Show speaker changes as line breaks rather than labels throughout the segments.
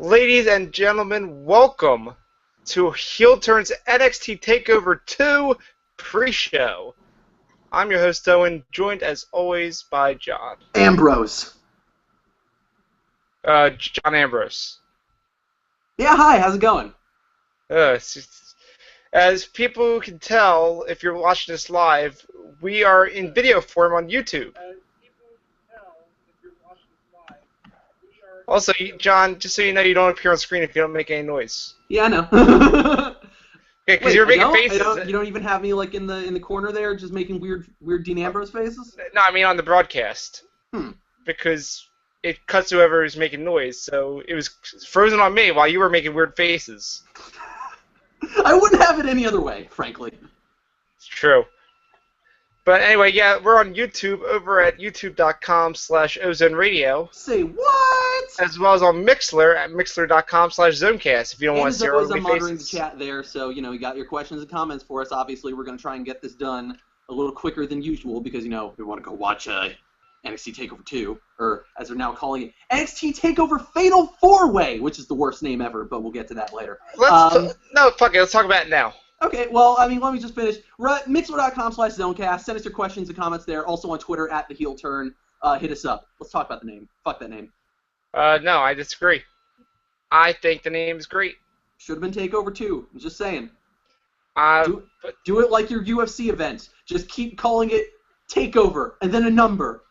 Ladies and gentlemen, welcome to Heel Turn's NXT Takeover 2 pre-show. I'm your host Owen, joined as always by John.
Ambrose.
John Ambrose.
Yeah, hi, how's it going?
As people can tell, if you're watching this live, we are in video form on YouTube. Also, John, just so you know, you don't appear on screen if you don't make any noise.
Yeah, I know.
Okay, because you're making faces.
You don't even have me like in the corner there, just making weird Dean Ambrose faces?
No, I mean on the broadcast. Because it cuts whoever is making noise, so it was frozen on me while you were making weird faces.
I wouldn't have it any other way, frankly.
It's true. But anyway, yeah, we're on YouTube over at youtube.com/ozoneradio.
Say what?
As well as on Mixler at mixler.com/zonecast if you don't want to see our ugly
I'm
faces.
monitoring the chat there, so, you got your questions and comments for us. Obviously, we're going to try and get this done a little quicker than usual because, we want to go watch NXT Takeover 2, or as they're now calling it, NXT Takeover Fatal 4-Way, which is the worst name ever, but we'll get to that later.
No, fuck it, let's talk about it now.
Okay, well, let me just finish. We're at mixler.com/zonecast. Send us your questions and comments there. Also on Twitter at @TheHeelTurn. Hit us up. Let's talk about the name. Fuck that name.
No, I disagree. I think the name is great.
Should have been Takeover 2. I'm just saying. Do it like your UFC event. Just keep calling it Takeover and then a number.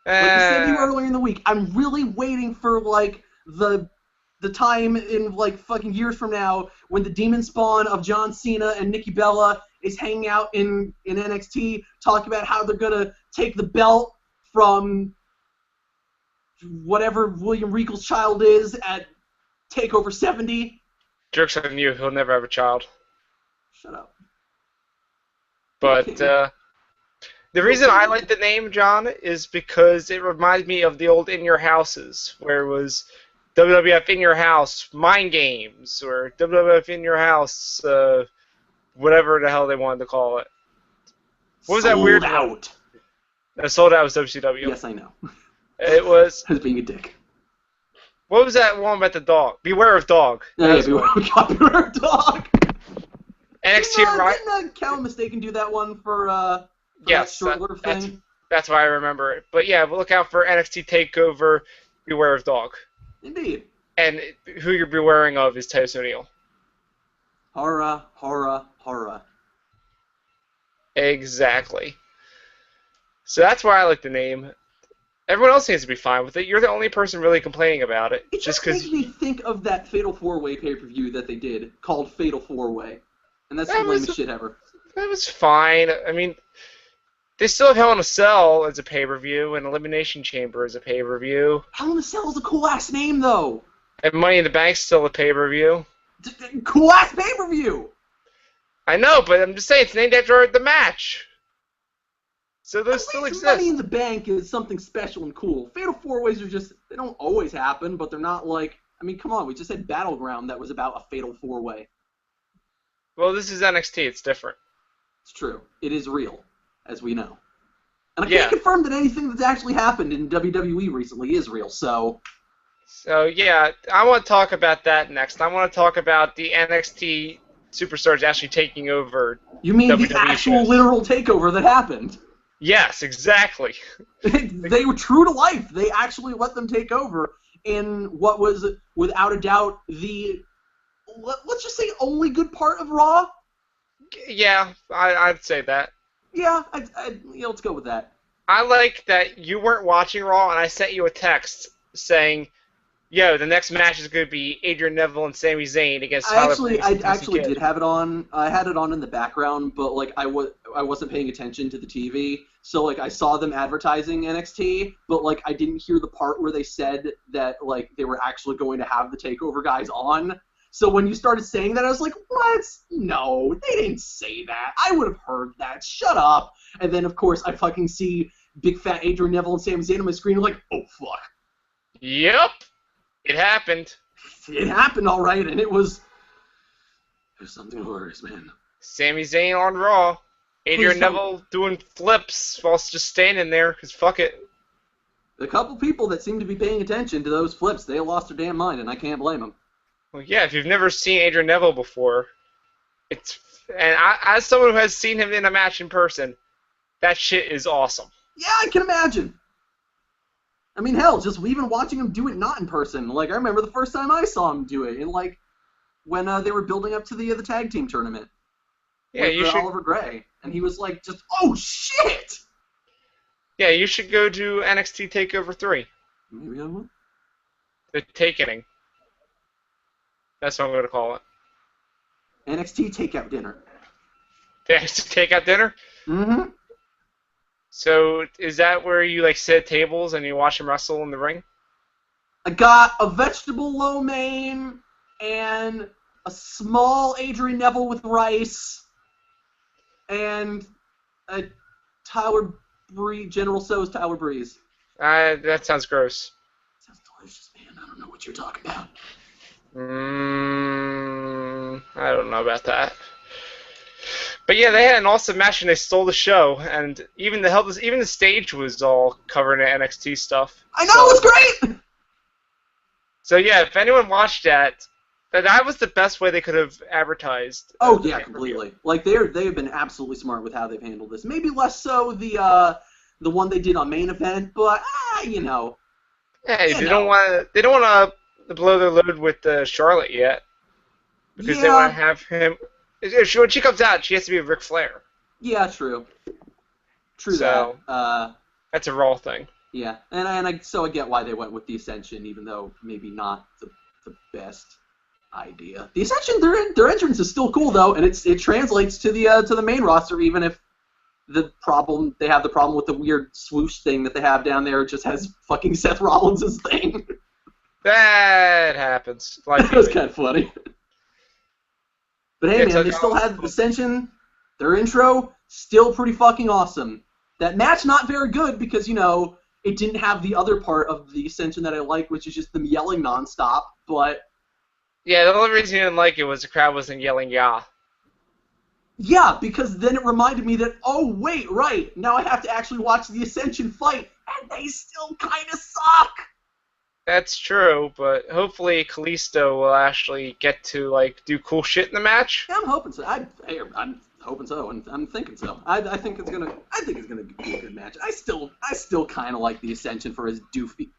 Like I said to you earlier in the week, I'm really waiting for, the time in, fucking years from now when the demon spawn of John Cena and Nikki Bella is hanging out in NXT talking about how they're going to take the belt from whatever William Regal's child is at TakeOver 70.
Joke's on you, he'll never have a child.
Shut up.
But, the reason I like the name, John, is because it reminds me of the old In Your Houses, where it was WWF In Your House, Mind Games, or WWF In Your House, whatever the hell they wanted to call it. What was that weird
Sold Out.
No, Sold Out was WCW.
Yes, I know.
It was...
I was being a dick.
What was that one about the dog? Beware of Dog.
Yeah, Beware of Dog.
NXT, right?
Didn't Cal Mistaken do that one for
yes,
that short-lived thing?
That's why I remember it. But yeah, look out for NXT TakeOver, Beware of Dog.
Indeed.
And who you're bewaring of is Titus O'Neil.
Horror, horror, horror.
Exactly. So that's why I like the name. Everyone else seems to be fine with it. You're the only person really complaining about it.
It just makes me think of that Fatal 4-Way pay-per-view that they did, called Fatal 4-Way. And that's the lamest shit ever.
That was fine. I mean, they still have Hell in a Cell as a pay-per-view, and Elimination Chamber as a pay-per-view.
Hell in a Cell is a cool-ass name, though!
And Money in the Bank's still a pay-per-view.
Cool-ass pay-per-view!
I know, but I'm just saying, it's named after the match. So those still exist.
Money in the Bank is something special and cool. Fatal 4-Ways are just, they don't always happen, but they're not like, I mean, come on, we just had Battleground that was about a Fatal 4-Way.
Well, this is NXT, it's different.
It's true. It is real, as we know. And I can't confirm that anything that's actually happened in WWE recently is real, so...
So, yeah, I want to talk about that next. I want to talk about the NXT superstars actually taking over
You mean
WWE
the actual
shows.
literal takeover that happened?
Yes, exactly.
They were true to life. They actually let them take over in what was, without a doubt, the... let's just say only good part of Raw?
Yeah, I'd say that.
Yeah, let's go with that.
I like that you weren't watching Raw, and I sent you a text saying, yo, the next match is going to be Adrian Neville and Sami Zayn against Tyler Breeze.
I actually did have it on. I had it on in the background, but I wasn't paying attention to the TV. So I saw them advertising NXT, but I didn't hear the part where they said that they were actually going to have the TakeOver guys on. So when you started saying that, I was like, what? No, they didn't say that. I would have heard that. Shut up. And then, of course, I fucking see big fat Adrian Neville and Sami Zayn on my screen. I'm like, oh, fuck.
Yep. It happened.
It happened, all right, and it was something glorious, man.
Sami Zayn on Raw. Adrian Neville doing flips while just standing there, because fuck it.
The couple people that seem to be paying attention to those flips, they lost their damn mind, and I can't blame them.
Well, yeah, if you've never seen Adrian Neville before, as someone who has seen him in a match in person, that shit is awesome.
Yeah, I can imagine. I mean, hell, just even watching him do it not in person. Like, I remember the first time I saw him do it, when they were building up to the tag team tournament.
Yeah, with
Oliver Gray, and he was like, just, oh shit!
Yeah, you should go to NXT Takeover 3.
Maybe I will.
The Takening. That's what I'm going to call it.
NXT Takeout Dinner.
The NXT Takeout Dinner?
Mm-hmm.
So, is that where you, like, sit at tables and you watch them wrestle in the ring?
I got a vegetable lo mein and a small Adrian Neville with rice and a General Tso's Tyler Breeze.
That sounds gross.
Sounds delicious, man. I don't know what you're talking about.
I don't know about that. But yeah, they had an awesome match and they stole the show, and even the stage was all covered in NXT stuff.
I know, it was great!
So yeah, if anyone watched that was the best way they could have advertised.
Oh yeah, completely. Like they have been absolutely smart with how they've handled this. Maybe less so the one they did on main event, but you know.
Hey, they don't want to blow their load with Charlotte yet, because they want to have him. When she comes out, she has to be Ric Flair.
Yeah, true.
So,
that.
That's a Raw thing.
Yeah, and I get why they went with the Ascension, even though maybe not the best idea. The Ascension, their entrance is still cool though, and it translates to the main roster, even if they have the problem with the weird swoosh thing that they have down there just has fucking Seth Rollins' thing.
That happens.
That was kind of funny. But hey, man, they still had Ascension. Their intro still pretty fucking awesome. That match not very good because it didn't have the other part of the Ascension that I like, which is just them yelling nonstop. But
yeah, the only reason you didn't like it was the crowd wasn't yelling "yeah."
Yeah, because then it reminded me that, oh wait, right, now I have to actually watch the Ascension fight, and they still kind of suck.
That's true, but hopefully Kalisto will actually get to do cool shit in the match.
Yeah, I'm hoping so. I'm hoping so, and I'm thinking so. I think it's gonna be a good match. I still kind of like the Ascension for his doofy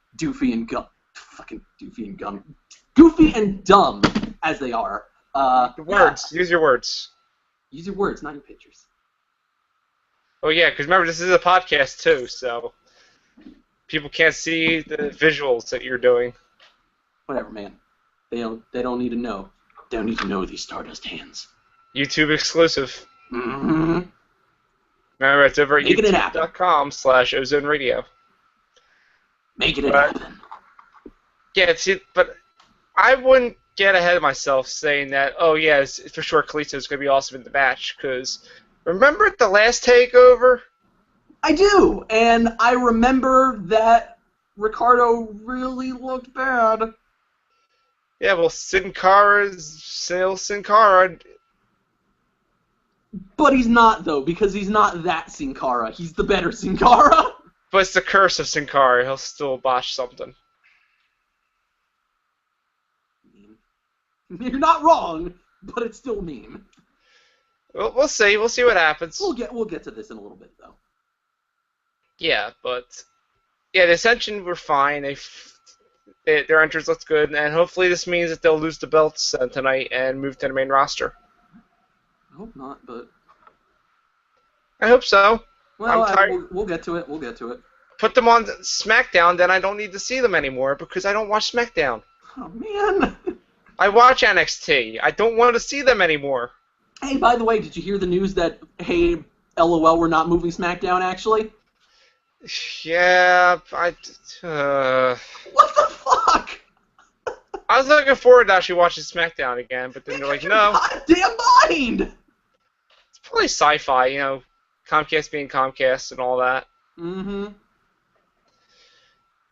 and dumb as they are.
Words. Use your words.
Use your words, not your pictures.
Oh yeah, because remember this is a podcast too, so people can't see the visuals that you're doing.
Whatever, man. They don't need to know. They don't need to know these Stardust hands.
YouTube exclusive.
Mm-hmm.
Remember, it's over at youtube.com/Ozone Radio.
Making it happen.
Yeah, see, but I wouldn't get ahead of myself saying that, oh yeah, for sure Kalisto's going to be awesome in the match, because remember at the last Takeover?
I do, and I remember that Ricardo really looked bad.
Yeah, well, Sin Cara's still Sin Cara.
But he's not, though, because he's not that Sin Cara. He's the better Sin Cara.
But it's the curse of Sin Cara. He'll still botch something.
You're not wrong, but it's still mean.
Well, we'll see. We'll see what happens.
We'll get to this in a little bit, though.
Yeah, but the Ascension were fine. Their entrance looks good, and hopefully this means that they'll lose the belts tonight and move to the main roster.
I hope not, but
I hope so.
Well, we'll get to it. We'll get to it.
Put them on SmackDown, then I don't need to see them anymore because I don't watch SmackDown.
Oh man.
I watch NXT. I don't want to see them anymore.
Hey, by the way, did you hear the news that, hey, LOL, we're not moving SmackDown, actually?
Yeah,
What the fuck?
I was looking forward to actually watching SmackDown again, but then they're like, no.
Goddamn mind!
It's probably sci-fi, Comcast being Comcast and all that.
Mm-hmm.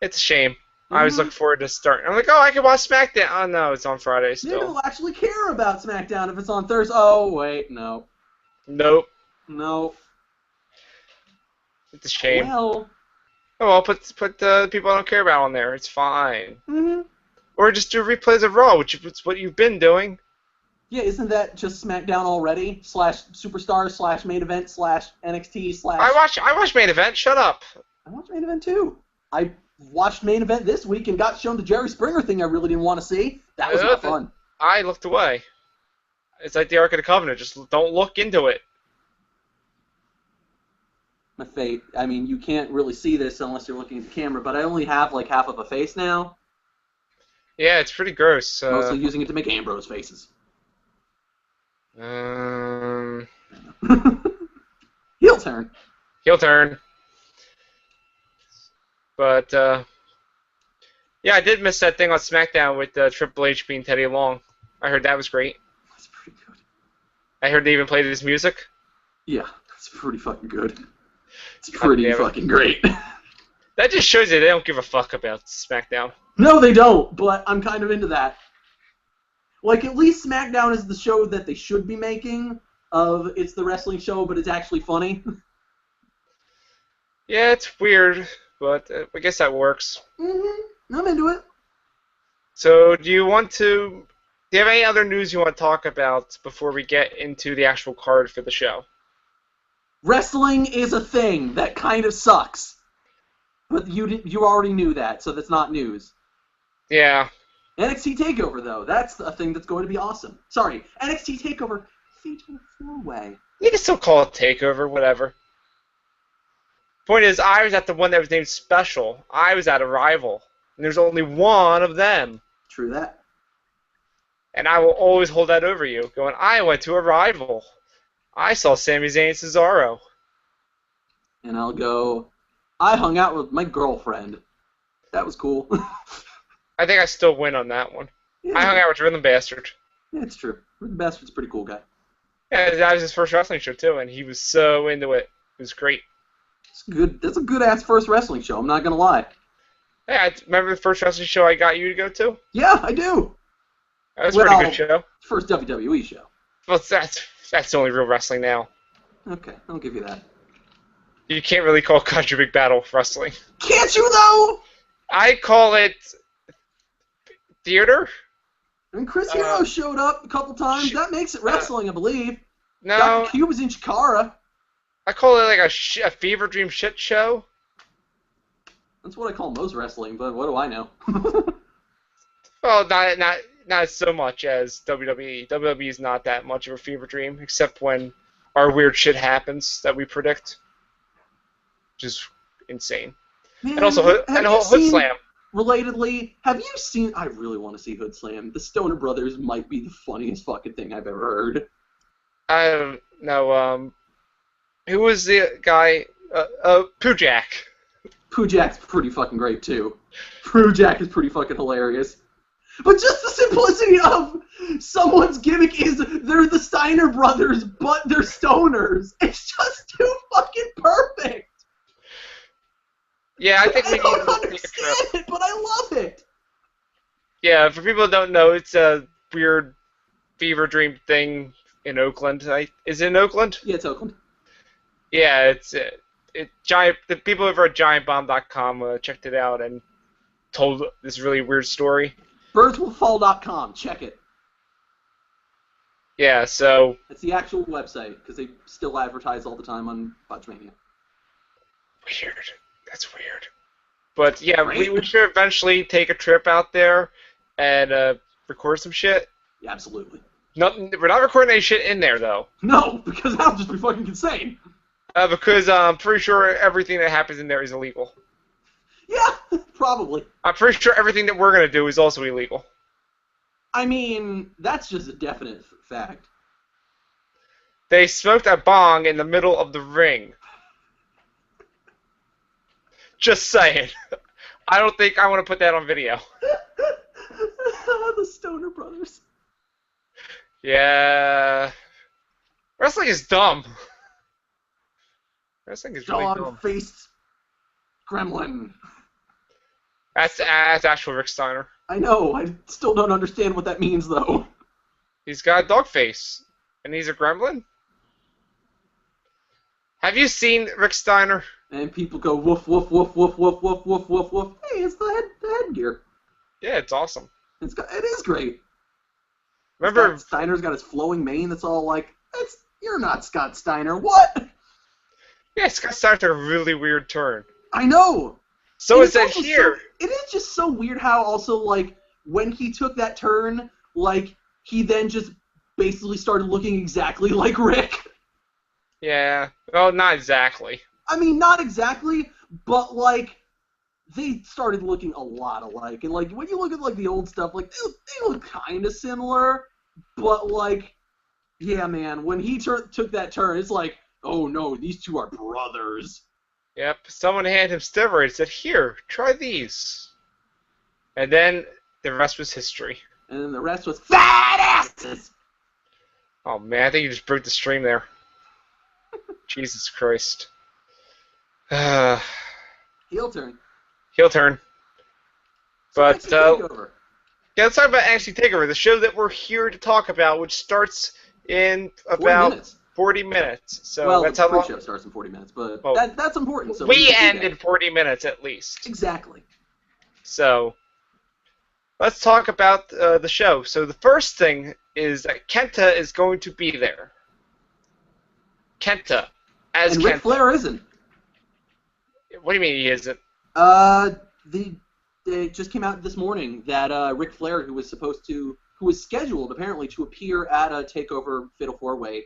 It's a shame. I was looking forward to starting. I'm like, oh, I can watch SmackDown. Oh, no, it's on Friday still.
Maybe we'll actually care about SmackDown if it's on Thursday. Oh, wait, no.
Nope.
No.
It's a shame.
Well,
Oh, I'll put the people I don't care about on there. It's fine.
Mm-hmm.
Or just do replays of Raw, which is what you've been doing.
Yeah, isn't that just SmackDown already? / Superstar / main event / NXT /
I watch main event. Shut up.
I watched main event too. I watched main event this week and got shown the Jerry Springer thing I really didn't want to see. That was not fun.
I looked away. It's like the Ark of the Covenant. Just don't look into it.
My fate. I mean, you can't really see this unless you're looking at the camera, but I only have like half of a face now.
Yeah, it's pretty gross.
Mostly using it to make Ambrose faces.
Heel
turn.
Heel turn. But, yeah, I did miss that thing on SmackDown with Triple H being Teddy Long. I heard that was great.
That's pretty good.
I heard they even played his music.
Yeah, that's pretty fucking good. It's pretty fucking great.
That just shows you they don't give a fuck about SmackDown.
No, they don't, but I'm kind of into that. Like, at least SmackDown is the show that they should be making of it's the wrestling show, but it's actually funny.
Yeah, it's weird, but I guess that works.
Mm-hmm. I'm into it.
So, do you have any other news you want to talk about before we get into the actual card for the show?
Wrestling is a thing that kind of sucks. But you already knew that, so that's not news.
Yeah.
NXT Takeover, though, that's a thing that's going to be awesome. Sorry, NXT Takeover Fatal 4-Way.
You can still call it Takeover, whatever. Point is, I was at the one that was named Special. I was at Arrival. And there's only one of them.
True that.
And I will always hold that over you, going, I went to Arrival. I saw Sami Zayn and Cesaro.
And I'll go, I hung out with my girlfriend. That was cool.
I think I still win on that one. Yeah. I hung out with Rhythm Bastard.
Yeah, it's true. Rhythm Bastard's a pretty cool guy.
Yeah, that was his first wrestling show, too, and he was so into it. It was great.
It's good. That's a good-ass first wrestling show, I'm not going to lie.
Hey, I remember the first wrestling show I got you to go to?
Yeah, I do.
That was a pretty good show.
First WWE show.
Well, that's the only real wrestling now.
Okay, I'll give you that.
You can't really call Country Big Battle wrestling.
Can't you, though?
I call it theater.
And Chris Hero showed up a couple times. That makes it wrestling, I believe.
No.
Dr. Q was in Chikara.
I call it like a fever dream shit show.
That's what I call most wrestling, but what do I know?
Well, not so much as WWE. WWE is not that much of a fever dream, except when our weird shit happens that we predict, which is insane.
Man,
and also Hood Slam.
Relatedly, have you seen... I really want to see Hood Slam. The Stoner Brothers might be the funniest fucking thing I've ever heard.
I don't know. Who was the guy? Poojack.
Poojack's pretty fucking great, too. Poojack is pretty fucking hilarious. But just the simplicity of someone's gimmick is they're the Steiner Brothers, but they're stoners. It's just too fucking perfect.
Yeah, I think we
don't understand it, but I love it.
Yeah, for people who don't know, it's a weird fever dream thing in Oakland. Is it in Oakland?
Yeah, it's Oakland.
Yeah, it's giant. The people over at GiantBomb.com checked it out and told this really weird story.
BirdsWillFall.com. Check it.
Yeah, so...
It's the actual website, because they still advertise all the time on Botchmania.
Weird. That's weird. But, yeah, we should eventually take a trip out there and record some shit.
Yeah, absolutely.
We're not recording any shit in there, though.
No, because that would just be fucking insane.
Because I'm pretty sure everything that happens in there is illegal.
Yeah, probably.
I'm pretty sure everything that we're going to do is also illegal.
I mean, that's just a definite fact.
They smoked a bong in the middle of the ring. Just saying. I don't think I want to put that on video.
The Stoner Brothers.
Yeah. Wrestling is dumb. Wrestling is really dumb.
Dog-faced gremlin.
That's actual Rick Steiner.
I know. I still don't understand what that means, though.
He's got a dog face. And he's a gremlin? Have you seen Rick Steiner?
And people go woof woof woof woof woof woof woof woof woof. Hey, it's the headgear.
Yeah, it's awesome.
It is great.
Remember,
Steiner's got his flowing mane that's all like, you're not Scott Steiner. What?
Yeah, Scott Steiner took a really weird turn.
I know.
So it said here.
It is just so weird how also, like, when he took that turn, like, he then just basically started looking exactly like Rick.
Yeah. Well, not exactly.
I mean, not exactly, but, like, they started looking a lot alike. And, like, when you look at, like, the old stuff, like, they look kind of similar, but, like, yeah, man, when he took that turn, it's like, oh, no, these two are brothers.
Yep, someone handed him steroids and said, here, try these. And then the rest was history.
And then the rest was fat asses!
Oh, man, I think you just broke the stream there. Jesus Christ.
Heel turn.
Heel turn. But,
Takeover.
Yeah, let's talk about NXT Takeover, the show that we're here to talk about, which starts in about 40 minutes. So
well,
that's how long.
The pre-show starts in 40 minutes, but that's important. So
we end in 40 minutes at least.
Exactly.
So let's talk about the show. So the first thing is that Kenta is going to be there. Kenta.
And Ric Flair isn't.
What do you mean he isn't?
It just came out this morning that Ric Flair, who was scheduled apparently to appear at a Takeover Fatal 4-Way,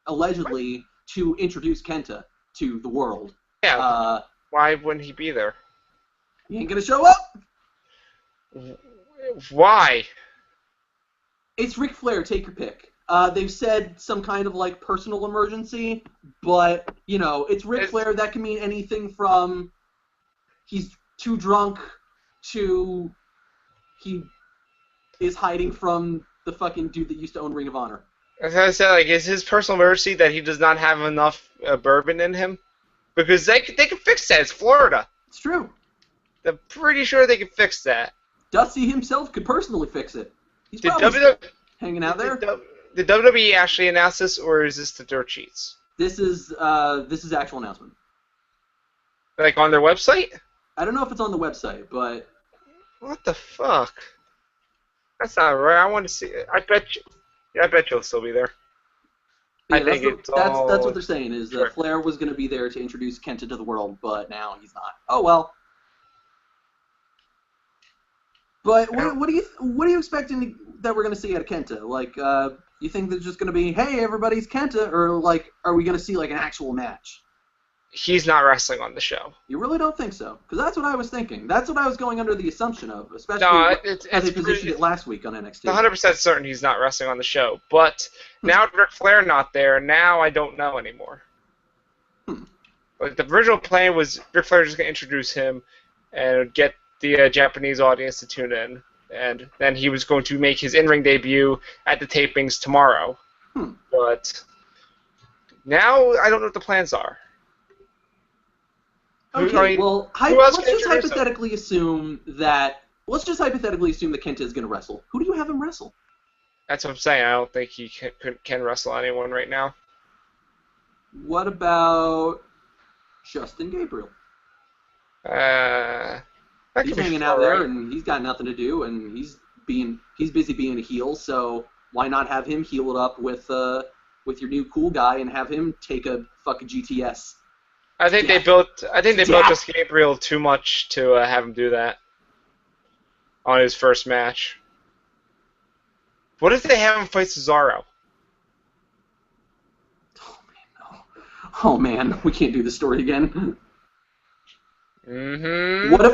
allegedly to introduce Kenta to the world.
Yeah. Why wouldn't he be there?
He ain't gonna show up.
Why?
It's Ric Flair. Take your pick. They've said some kind of like personal emergency, but you know it's Ric Flair. That can mean anything from he's too drunk to he is hiding from the fucking dude that used to own Ring of Honor.
As I said, like, is his personal emergency that he does not have enough bourbon in him? Because they can fix that. It's Florida.
It's true.
I'm pretty sure they can fix that.
Dusty himself could personally fix it. He's probably hanging out there.
Did WWE actually announce this, or is this the dirt sheets?
This is actual announcement.
Like on their website?
I don't know if it's on the website, but
what the fuck? That's not right. I want to see it. I bet you'll still be there.
Yeah, I think that's what they're saying is that Flair was going to be there to introduce Kenta to the world, but now he's not. Oh well. But what are you expecting that we're going to see out of Kenta? Like, you think there's just going to be, hey, everybody's Kenta, or like, are we going to see like an actual match?
He's not wrestling on the show.
You really don't think so? Because that's what I was thinking. That's what I was going under the assumption of, especially as they positioned it last week on NXT.
100% certain he's not wrestling on the show. But now with Ric Flair not there, now I don't know anymore. Like the original plan was Ric Flair just going to introduce him and get the Japanese audience to tune in. And then he was going to make his in-ring debut at the tapings tomorrow. But now I don't know what the plans are.
Okay, well, let's just hypothetically assume that Kenta is going to wrestle. Who do you have him wrestle?
That's what I'm saying. I don't think he can wrestle anyone right now.
What about Justin Gabriel? He's hanging out there, and he's got nothing to do, and he's busy being a heel. So why not have him heel it up with your new cool guy and have him take a fucking GTS?
I think they built Justin Gabriel too much to have him do that on his first match. What if they have him fight Cesaro?
Oh man, we can't do this story again.
Mm-hmm.
What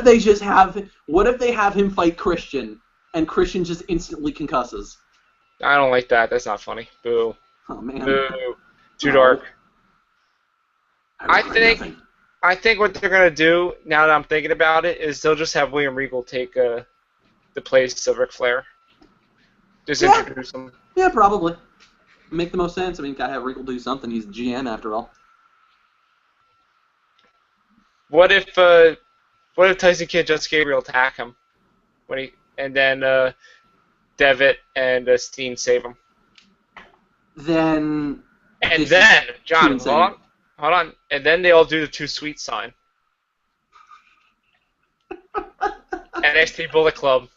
if they have him fight Christian and Christian just instantly concusses?
I don't like that. That's not funny. Boo.
Oh man.
Boo. Too dark. I think what they're gonna do now that I'm thinking about it is they'll just have William Regal take the place of Ric Flair. Just introduce him.
Yeah, probably. Make the most sense. I mean, gotta have Regal do something. He's the GM after all.
What if Tyson Kidd, Justin Gabriel attack him and then Devitt and Steen save him?
Then
John, Hold on. And then they all do the too sweet sign. NXT Bullet Club.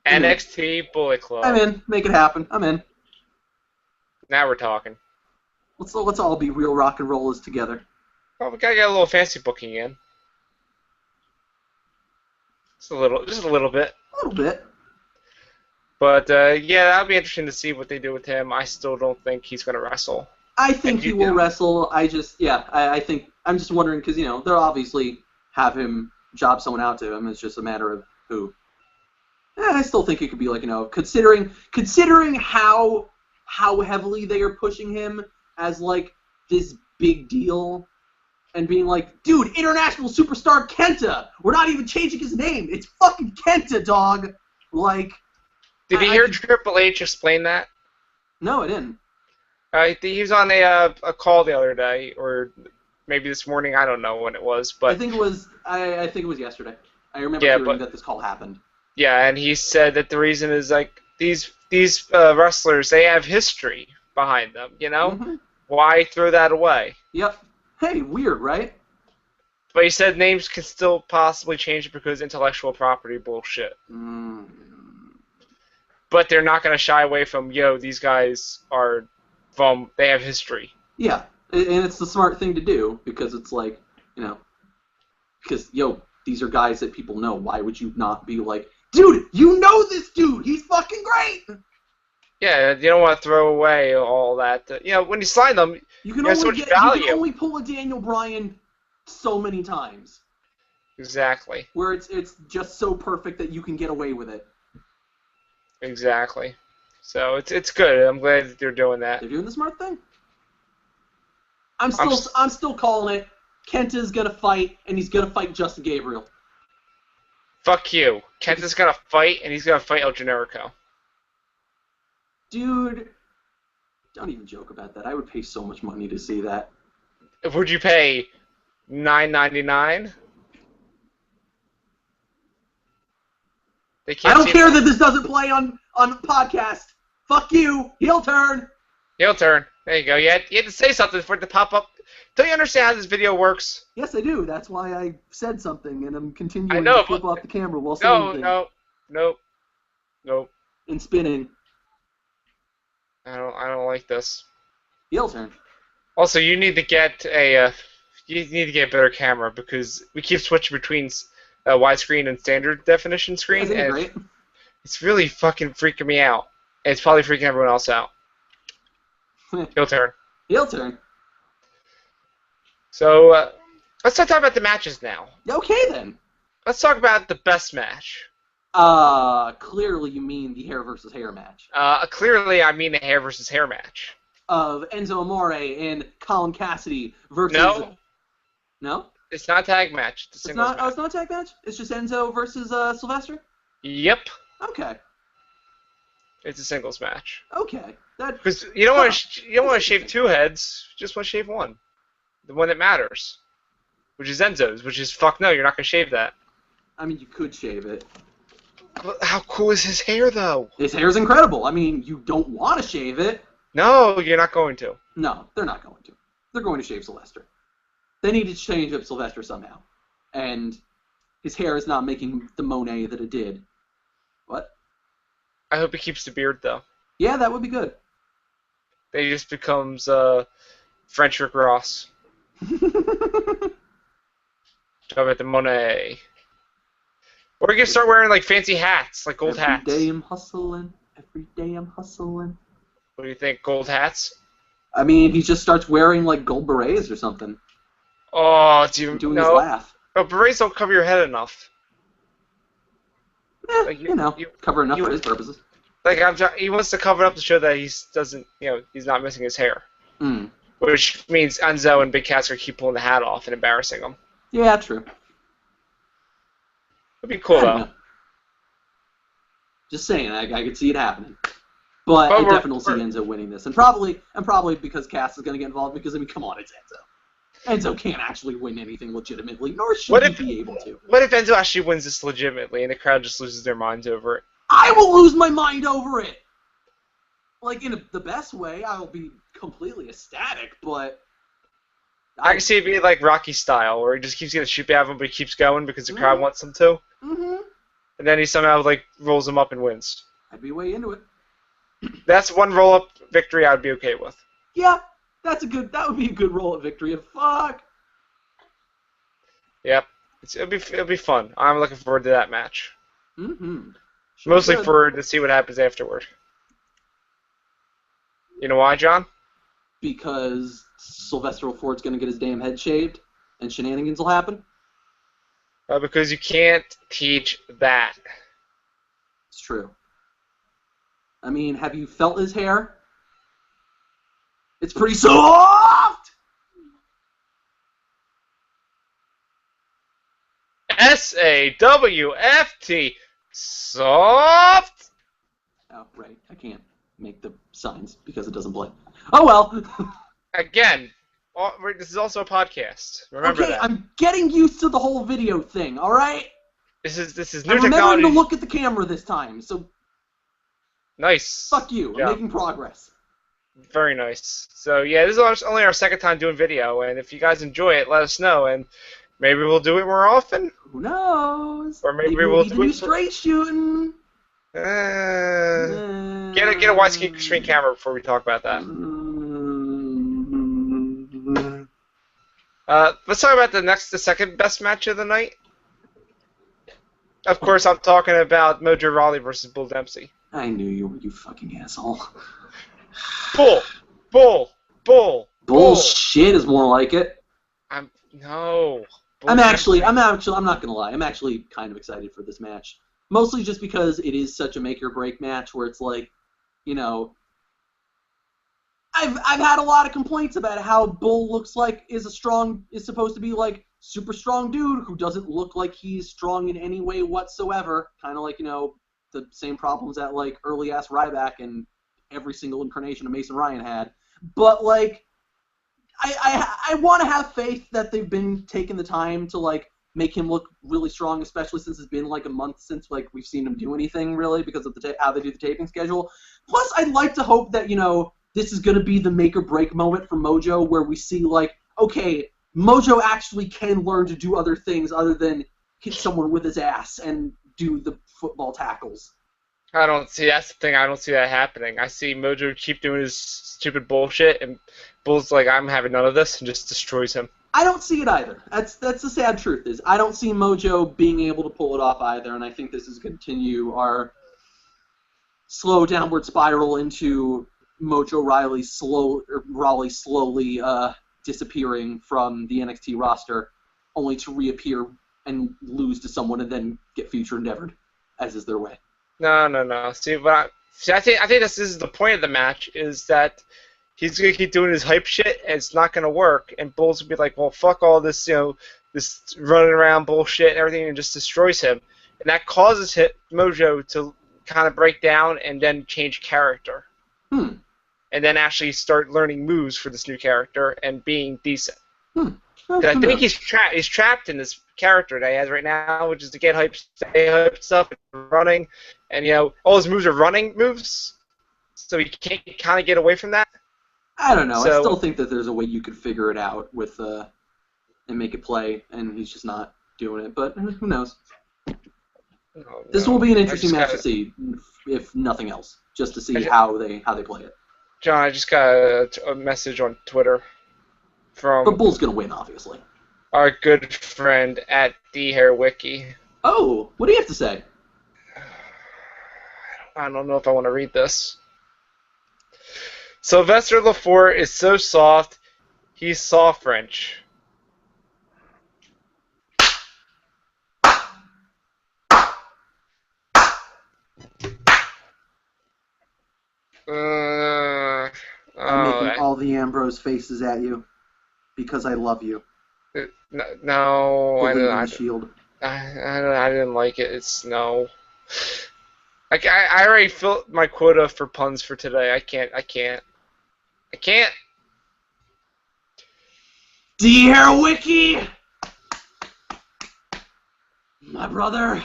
NXT Bullet Club.
I'm in. Make it happen. I'm in.
Now we're talking.
Let's all be real rock and rollers together.
Well, we gotta get a little fancy booking in. Just a little bit.
A little bit.
But yeah, that'll be interesting to see what they do with him. I still don't think he's gonna wrestle.
I think he will wrestle. I think I'm just wondering because they'll obviously have him job someone out to him. It's just a matter of who. I still think it could be like considering how heavily they are pushing him as like this big deal, and being like, dude, international superstar Kenta. We're not even changing his name. It's fucking Kenta, dog. Like.
Did you hear Triple H explain that?
No, I didn't.
He was on a call the other day, or maybe this morning. I don't know when it was, but
I think it was. I think it was yesterday. I remember hearing that this call happened.
Yeah, and he said that the reason is like these wrestlers, they have history behind them.
Mm-hmm.
Why throw that away?
Yep. Hey, weird, right?
But he said names can still possibly change because intellectual property bullshit.
Mm.
But they're not going to shy away from, these guys are they have history.
Yeah, and it's the smart thing to do because it's like, because, these are guys that people know. Why would you not be like, dude, you know this dude, he's fucking great!
Yeah, you don't want to throw away all that. When you sign them,
you can only pull a Daniel Bryan so many times.
Exactly.
Where it's just so perfect that you can get away with it.
Exactly. So it's good. I'm glad that they're doing that.
They're doing the smart thing. I'm still calling it. Kenta's gonna fight, and he's gonna fight Justin Gabriel.
Fuck you. Kenta's gonna fight, and he's gonna fight El Generico.
Dude, don't even joke about that. I would pay so much money to see that.
Would you pay $9.99?
I don't care that this doesn't play on the podcast. Fuck you. Heel turn.
Heel turn. There you go. You had to say something for it to pop up. Don't you understand how this video works?
Yes, I do. That's why I said something, and I'm continuing to flip off the camera while saying things.
No.
And spinning.
I don't like this.
Heel turn.
Also, you need to get a better camera because we keep switching between widescreen and standard definition screen, and
great.
It's really fucking freaking me out. And it's probably freaking everyone else out. Heel turn.
Heel turn.
So, let's talk about the matches now.
Okay, then.
Let's talk about the best match.
Clearly you mean the hair versus hair match.
Clearly I mean the hair versus hair match.
Of Enzo Amore and Colin Cassidy versus...
No.
No?
It's not a tag match. It's a singles match.
Oh, it's not a tag match? It's just Enzo versus Sylvester?
Yep.
Okay.
It's a singles match.
Okay.
Because you don't want to shave two heads. You just want to shave one. The one that matters. Which is Enzo's. Which is, fuck no, you're not going to shave that.
I mean, you could shave it.
How cool is his hair, though?
His hair's incredible. I mean, you don't want to shave it.
No, you're not going to.
No, they're not going to. They're going to shave Sylvester. They need to change up Sylvester somehow. And his hair is not making the Monet that it did. What?
I hope he keeps the beard, though.
Yeah, that would be good.
Then he just becomes French Rick Ross. Talk about the Monet. Or he can start wearing like fancy hats, like gold hats.
Every day I'm hustling. Every day I'm hustling.
What do you think, gold hats?
I mean, he just starts wearing like gold berets or something.
Oh, do you
doing his laugh?
Oh, berets don't cover your head enough.
Like, cover enough for his purposes.
Like he wants to cover it up to show that he's not missing his hair.
Mm.
Which means Enzo and Big Cass are keep pulling the hat off and embarrassing him.
Yeah, true.
It'd be cool though.
Just saying, I could see it happening. But I definitely see Enzo winning this, and probably because Cass is going to get involved. Because I mean, come on, it's Enzo. Enzo can't actually win anything legitimately, nor should he be able to.
What if Enzo actually wins this legitimately, and the crowd just loses their minds over it?
I will lose my mind over it. Like in the best way, I will be completely ecstatic, but
I can see it being like Rocky style, where he just keeps getting shoot out of him, but he keeps going because the crowd wants him to.
Mm-hmm.
And then he somehow like rolls him up and wins.
I'd be way into it.
That's one roll-up victory I'd be okay with.
Yeah, that would be a good roll-up victory. Fuck.
Yep, it'll be fun. I'm looking forward to that match.
Mm-hmm.
Mostly to see what happens afterward. You know why, John?
Because Sylvester Ford's going to get his damn head shaved, and shenanigans will happen.
Because you can't teach that.
It's true. I mean, have you felt his hair? It's pretty soft!
S-A-W-F-T. Soft?
Oh, right. I can't make the signs because it doesn't play. Oh, well.
Again, this is also a podcast. Remember that.
I'm getting used to the whole video thing, all right?
This is new
technology.
I'm
remembering to look at the camera this time, so...
Nice.
Fuck you. I'm making progress.
Very nice. So, yeah, this is only our second time doing video, and if you guys enjoy it, let us know, and maybe we'll do it more often.
Who knows?
Or maybe we'll
do it straight shooting.
Get a widescreen screen camera before we talk about that. Let's talk about the second best match of the night. Of course, I'm talking about Mojo Rawley versus Bull Dempsey.
I knew you were, you fucking asshole. Bullshit is more like it.
I'm not
gonna lie. I'm actually kind of excited for this match. Mostly just because it is such a make or break match where it's like, you know, I've had a lot of complaints about how Bull looks like is supposed to be like super strong dude who doesn't look like he's strong in any way whatsoever. Kind of like, you know, the same problems that like early ass Ryback and every single incarnation of Mason Ryan had. But like, I want to have faith that they've been taking the time to like make him look really strong, especially since it's been like a month since like we've seen him do anything really because of how they do the taping schedule. Plus, I'd like to hope that, you know, this is going to be the make or break moment for Mojo where we see like, okay, Mojo actually can learn to do other things other than hit someone with his ass and do the football tackles.
That's the thing, I don't see that happening. I see Mojo keep doing his stupid bullshit, and Bull's like, I'm having none of this, and just destroys him.
I don't see it either. That's the sad truth is I don't see Mojo being able to pull it off either, and I think this is going to continue our slow downward spiral into Mojo Rawley slowly disappearing from the NXT roster, only to reappear and lose to someone and then get future endeavored, as is their way.
No. See, I think this is the point of the match, is that he's gonna keep doing his hype shit, and it's not gonna work. And Bulls will be like, well, fuck all this, you know, this running around bullshit and everything, and just destroys him. And that causes Mojo to kind of break down and then change character. And then actually start learning moves for this new character and being decent. I think he's trapped in this character that he has right now, which is to get hyped, stay hyped stuff, and running, and you know all his moves are running moves, so he can't kind of get away from that.
I don't know. I still think that there's a way you could figure it out with and make it play, and he's just not doing it. But who knows? This will be an interesting match to see, if nothing else, just to see how they play it.
John, I just got a message on Twitter from.
But Bull's gonna win, obviously.
Our good friend at DHairWiki.
Oh, what do you have to say?
I don't know if I want to read this. Sylvester Lefort is so soft, he's soft French.
I'm making all the Ambrose faces at you because I love you.
No, I didn't like it. It's no. I already filled my quota for puns for today. I can't.
DHairWiki! My brother,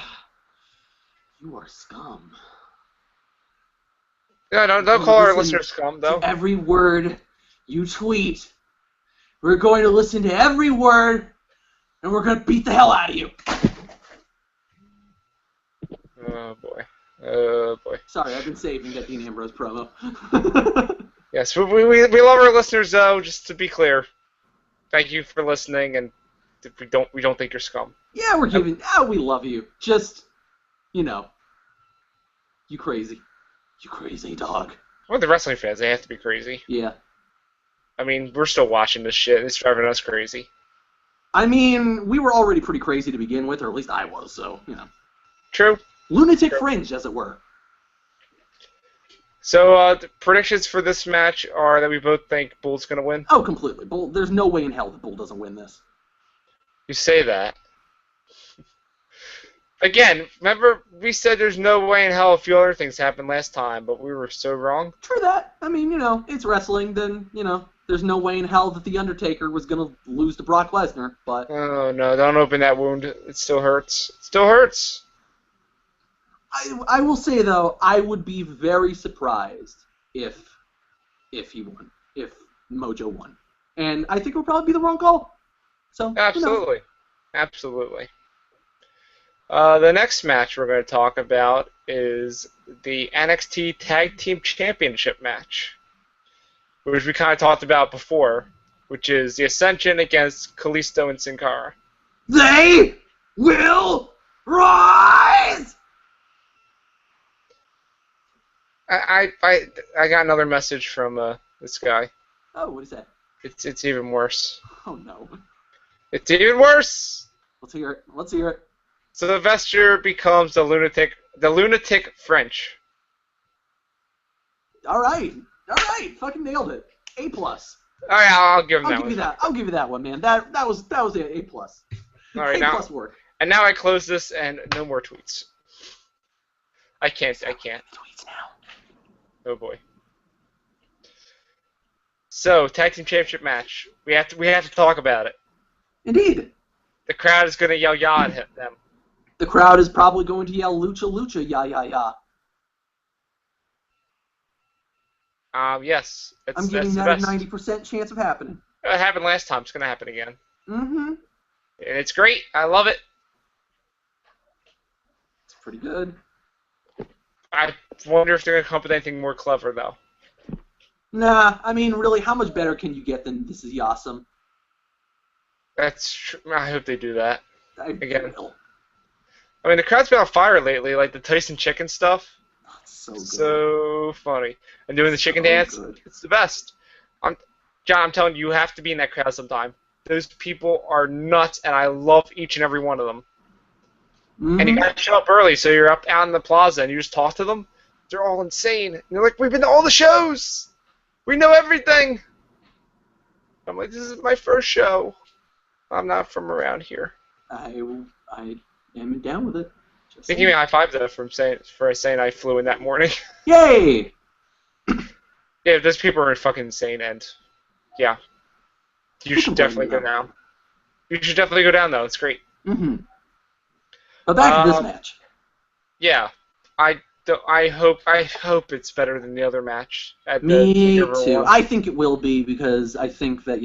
you are scum.
Yeah, don't call our listeners scum, though.
Every word you tweet. We're going to listen to every word, and we're going to beat the hell out of you.
Oh, boy. Oh, boy.
Sorry, I've been saving that Dean Ambrose promo.
Yes, we love our listeners, though, just to be clear. Thank you for listening, and we don't think you're scum.
Yeah, we love you. Just, you crazy. You crazy dog.
Well, the wrestling fans, they have to be crazy.
Yeah.
I mean, we're still watching this shit, and it's driving us crazy.
I mean, we were already pretty crazy to begin with, or at least I was, so,
True.
Lunatic fringe, as it were.
So, the predictions for this match are that we both think Bull's going to win?
Oh, completely. Bull. There's no way in hell that Bull doesn't win this.
You say that. Again, remember we said there's no way in hell a few other things happened last time, but we were so wrong?
True that. I mean, it's wrestling, then, there's no way in hell that The Undertaker was going to lose to Brock Lesnar, but...
Oh, no, don't open that wound. It still hurts. It still hurts.
I will say, though, I would be very surprised if he won, if Mojo won. And I think it would probably be the wrong call. So,
absolutely. Absolutely. The next match we're going to talk about is the NXT Tag Team Championship match, which we kind of talked about before, which is the Ascension against Kalisto and Sin Cara.
They will rise!
I got another message from this guy.
Oh, what is that?
It's even worse.
Oh, no.
It's even worse!
Let's hear it. Let's hear it.
So the vesture becomes the lunatic French.
All right. Fucking nailed it. A+.
All right, I'll give him that one.
I'll give you that one, man. That was A+.
All right,
A+ work.
And now I close this and no more tweets. I can't.
Tweets now.
Oh boy. So, Tag Team Championship match. We have to talk about it.
Indeed.
The crowd is going to yell "ya" at them.
The crowd is probably going to yell "Lucha, Lucha, ya, ya, ya."
Yes.
I'm giving that a 90% chance of happening.
It happened last time. It's going to happen again.
Mm-hmm.
And it's great. I love it.
It's pretty good.
I wonder if they're going to come up with anything more clever, though.
Nah, I mean, really, how much better can you get than "This is Yawesome"?
That's true. I hope they do that. Again.
Will.
I mean, the crowd's been on fire lately, like the Tyson chicken stuff.
That's so good.
So funny. And doing the chicken dance,
good.
It's the best. John, I'm telling you, you have to be in that crowd sometime. Those people are nuts, and I love each and every one of them.
Mm-hmm.
And you gotta show up early, so you're up out in the plaza, and you just talk to them. They're all insane. And they're like, we've been to all the shows! We know everything! I'm like, this is my first show. I'm not from around here.
I am down with it.
They give me a high five though for saying I flew in that morning.
Yay!
Yeah, those people are fucking insane, and yeah, you should definitely go down. You should definitely go down though. It's great.
Mm-hmm. But back to this match.
Yeah, I hope it's better than the other match.
Me too. I think it will be because I think that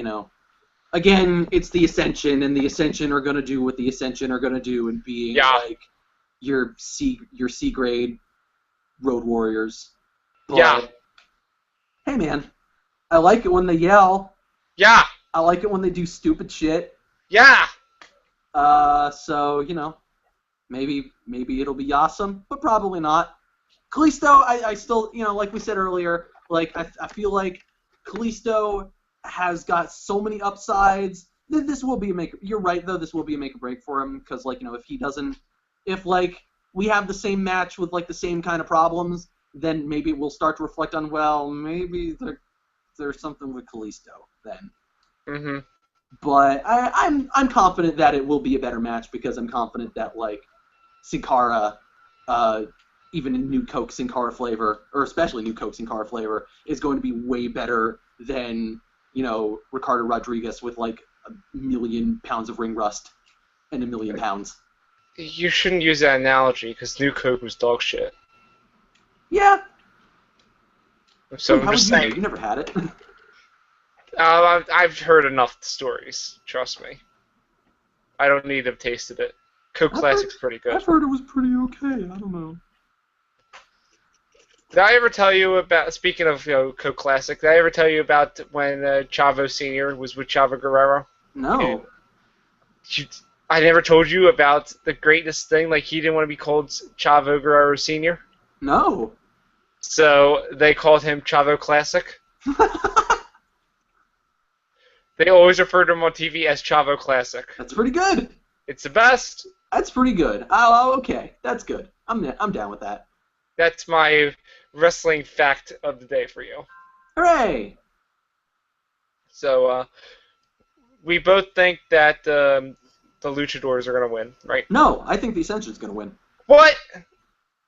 again, it's the Ascension, and the Ascension are going to do what the Ascension are going to do, and being like your C grade Road Warriors. But, hey man, I like it when they yell. Yeah. I like it when they do stupid shit.
Yeah.
So maybe it'll be awesome, but probably not. Kalisto, I still, like we said earlier, like I feel like Kalisto has got so many upsides. This will be a make. You're right though. This will be a make or break for him because if he doesn't, if we have the same match with the same kind of problems, then maybe we'll start to reflect on maybe there's something with Kalisto then. Mm-hmm. But I'm confident that it will be a better match because I'm confident that Sin Cara, even in New Coke Sin Cara flavor, or especially New Coke Sin Cara flavor, is going to be way better than Ricardo Rodriguez with 1 million pounds of ring rust and 1 million pounds.
You shouldn't use that analogy because New Coke was dog shit.
Yeah.
So I'm just saying.
You never had it.
I've heard enough stories. Trust me. I don't need to have tasted it. Coke Classic's pretty good.
I've heard it was pretty okay. I don't know.
Did I ever tell you about, speaking of Coke Classic, did I ever tell you about when Chavo Sr. was with Chavo Guerrero?
No.
I never told you about the greatest thing, like he didn't want to be called Chavo Guerrero Sr.?
No.
So they called him Chavo Classic. They always refer to him on TV as Chavo Classic.
That's pretty good.
It's the best.
That's pretty good. Oh, okay. That's good. I'm down with that.
That's my wrestling fact of the day for you.
Hooray!
So, we both think that the Luchadors are going to win, right?
No, I think the Ascension's going to win.
What?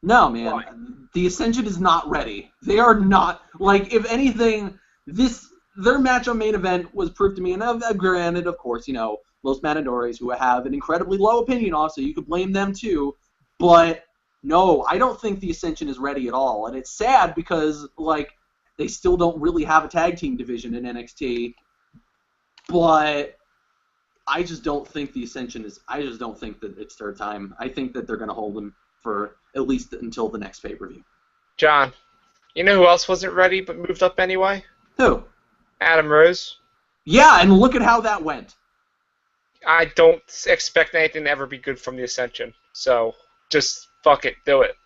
No, man.
Why?
The Ascension is not ready. They are not. Like, if anything, their match on main event was proof to me, and granted, of course, Los Matadores, who I have an incredibly low opinion of, so you could blame them too, but no, I don't think the Ascension is ready at all, and it's sad because, like, they still don't really have a tag team division in NXT, but I just don't think the Ascension is, I just don't think that it's their time. I think that they're going to hold them for at least until the next pay-per-view.
John, you know who else wasn't ready but moved up anyway?
Who?
Adam Rose.
Yeah, and look at how that went.
I don't expect anything to ever be good from the Ascension, so just fuck it, do it.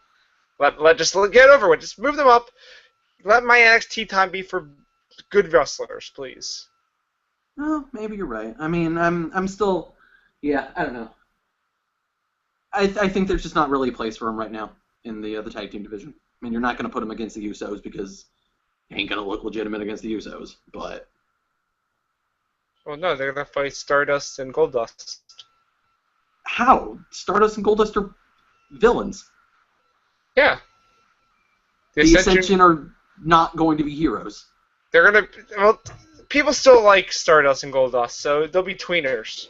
Just get over it. Just move them up. Let my NXT time be for good wrestlers, please.
Well, maybe you're right. I mean, I'm still, yeah, I don't know. I think there's just not really a place for him right now in the tag team division. I mean, you're not going to put him against the Usos because he ain't going to look legitimate against the Usos, but...
Well, no, they're going to fight Stardust and Goldust.
How? Stardust and Goldust are villains.
Yeah.
The Ascension are not going to be heroes.
They're going to... Well, people still like Stardust and Goldust, so they'll be tweeners.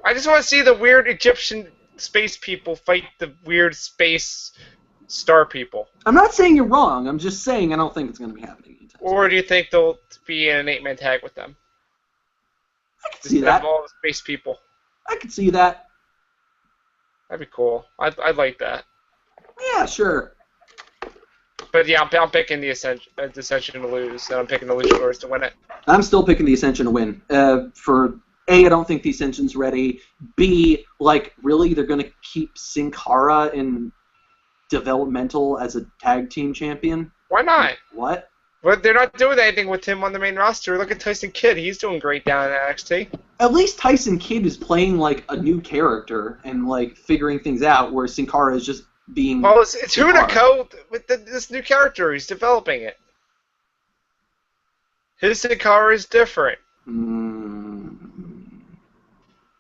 I just want to see the weird Egyptian space people fight the weird space star people.
I'm not saying you're wrong. I'm just saying I don't think it's going to be happening.
Or do you think they'll be in an 8-man tag with them?
I could see that.
All the space people.
I could see that.
That'd be cool. I'd like that.
Yeah, sure.
But yeah, I'm picking the Ascension to lose, and I'm picking the Luchadors to win it.
I'm still picking the Ascension to win. For A, I don't think the Ascension's ready. B, like, really, they're going to keep Sin Cara in developmental as a tag team champion?
Why not?
What?
But they're not doing anything with him on the main roster. Look at Tyson Kidd. He's doing great down in NXT.
At least Tyson Kidd is playing, like, a new character and, like, figuring things out, where Sin Cara is just being...
Well, it's Hunico with this new character. He's developing it. His Sin Cara is different.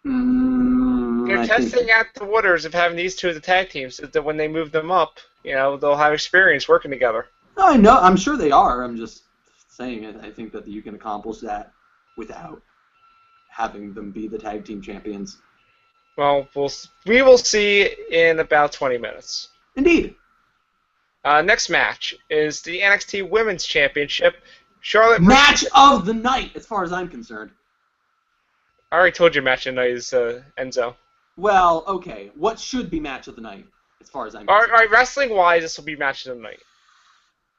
They're testing out the waters of having these two as a tag team, so that when they move them up, they'll have experience working together.
I know. I'm sure they are. I'm just saying it. I think that you can accomplish that without having them be the tag team champions.
Well, we will see in about 20 minutes.
Indeed.
Next match is the NXT Women's Championship. Charlotte
match of the night, as far as I'm concerned.
I already told you match of the night is Enzo.
Well, okay. What should be match of the night, as far as I'm concerned?
All right, wrestling-wise, this will be match of the night.